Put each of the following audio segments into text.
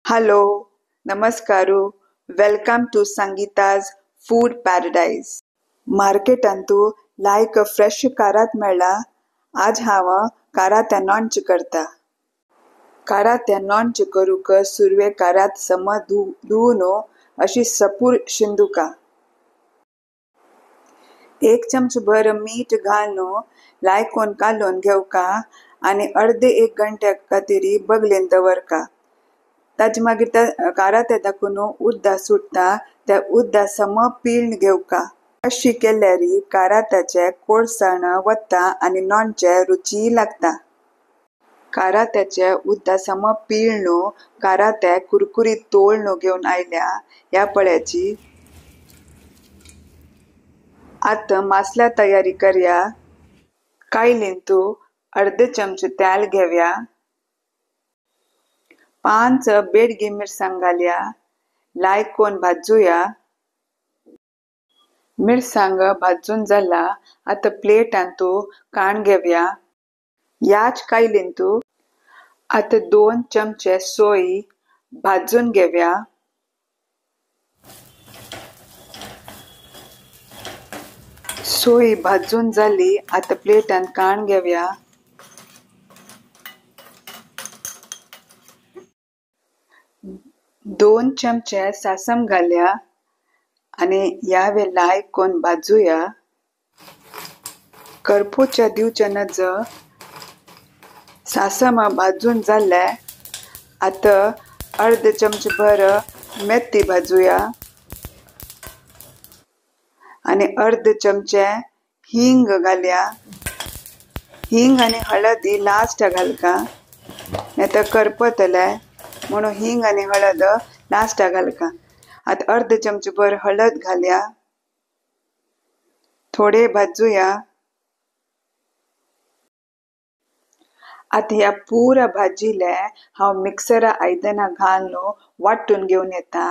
Hello, नमस्कारू. Welcome to Sangeeta's food paradise. मार्केटांतू like fresh कारात मेळ्ळा. आज हांव कारात्या नॉनच करता. कारात्या नॉनच करूक सुरवे कारात सम धुवन अशी सपूर शिंदुका. 1 चमच भर मीठ घालून लायकोन कालोन घेवका आणि अर्धे 1 घंट्या खातीर बगलेन दवरका. ताजे मागीर त्या कारात्या दाखून उद्दा सुट्टा त्या उद्दा सम पिळण घेवका. अशी केल्यार कारात्याचे कोळसाण वता आणि नॉनचे रुची लागता. कारात्याचे उद्दा सम पिळण कारात्या कुरकुरीत तोळण घेवन आयल्या ह्या पळयाची. आता मसाला तयारी करया. कायलींतू अर्धे चमच तेल घेवया. 5 बेडगी मिरसांग घालया. लायकोन भाजूया. मिरसांग भाजून जाला. आता प्लेटांतू काण घेवया. याच कायलींतू आता 2 चमचे सोय भाजून घेवया. सोय भाजून जाली. आता प्लेटांत काण घेवया. दोन चमचे सासम घालया आणि यावे लायकोन भाजूया. करपूच्या दिवचे नज सासम भाजून जाले. आता अर्ध चमच भर मेथी भाजूया आणि अर्ध चमचे हिंग घालया. हिंग आणि हळदी लास्ट घालका, नाही तर करपतले म्हणून हिंग आणि हळद लास्ट घालका. आता अर्ध चमच भर हळद घालया. थोडे भाजूया. आता ह्या पुरा भाजीले हांव मिक्सरा आयदना घालून वाटून घेवन येता.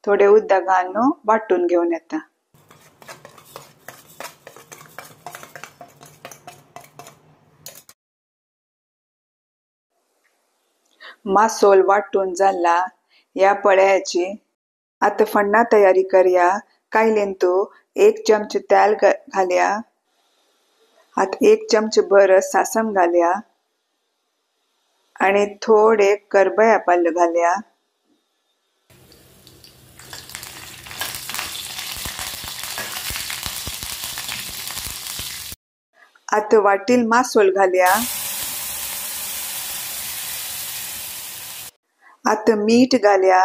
थोडे उद्दा घालून वाटून घेवन येता. मसालो वाटून जाला ह्या पळयाची. आता फण्णां तयारी करया. कायलींतू 1 चमच तेल घालया. आता 1 चमच भर सासम घालया आणि थोडे करबया पाल्ल घालया. आता वाटील मसालो घालया. आता मीठ घालया.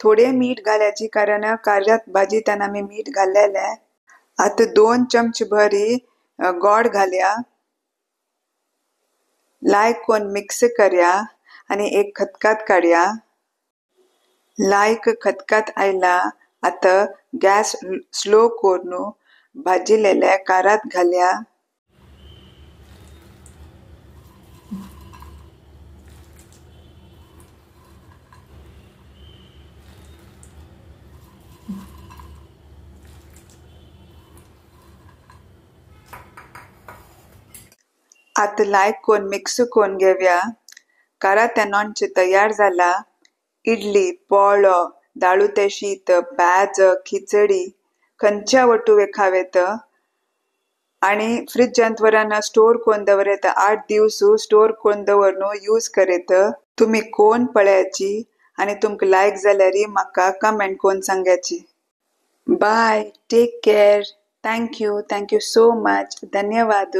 थोडे मीठ घाल्याची कारण कार्यात भाजीतान आमी मीठ घाल्लेले. आता 2 चमच भरी गोड घालया. लायकोन मिक्स करया आणि एक खतखत काढया. लायक खतखत आयला. आता गॅस स्लो करून भाजिलेले कारात घालया. आता लायकोन मिक्स करून घेवया. कारात्या नॉनच तयार जाला. इडली, पोळो, दाळुते शीत, पेज, खिचडी खंयच्या वटुवे खावेत आणि फ्रिजांत वरान स्टोर करून दवरेत. 8 दिवस स्टोर करून दवरून यूज करेत. तुम्ही कोण पळयाची आणि तुमका लायक जाल्यार म्हाका कमेंट करून सांगायची. Bye. Take care. Thank you so much. धन्यवाद.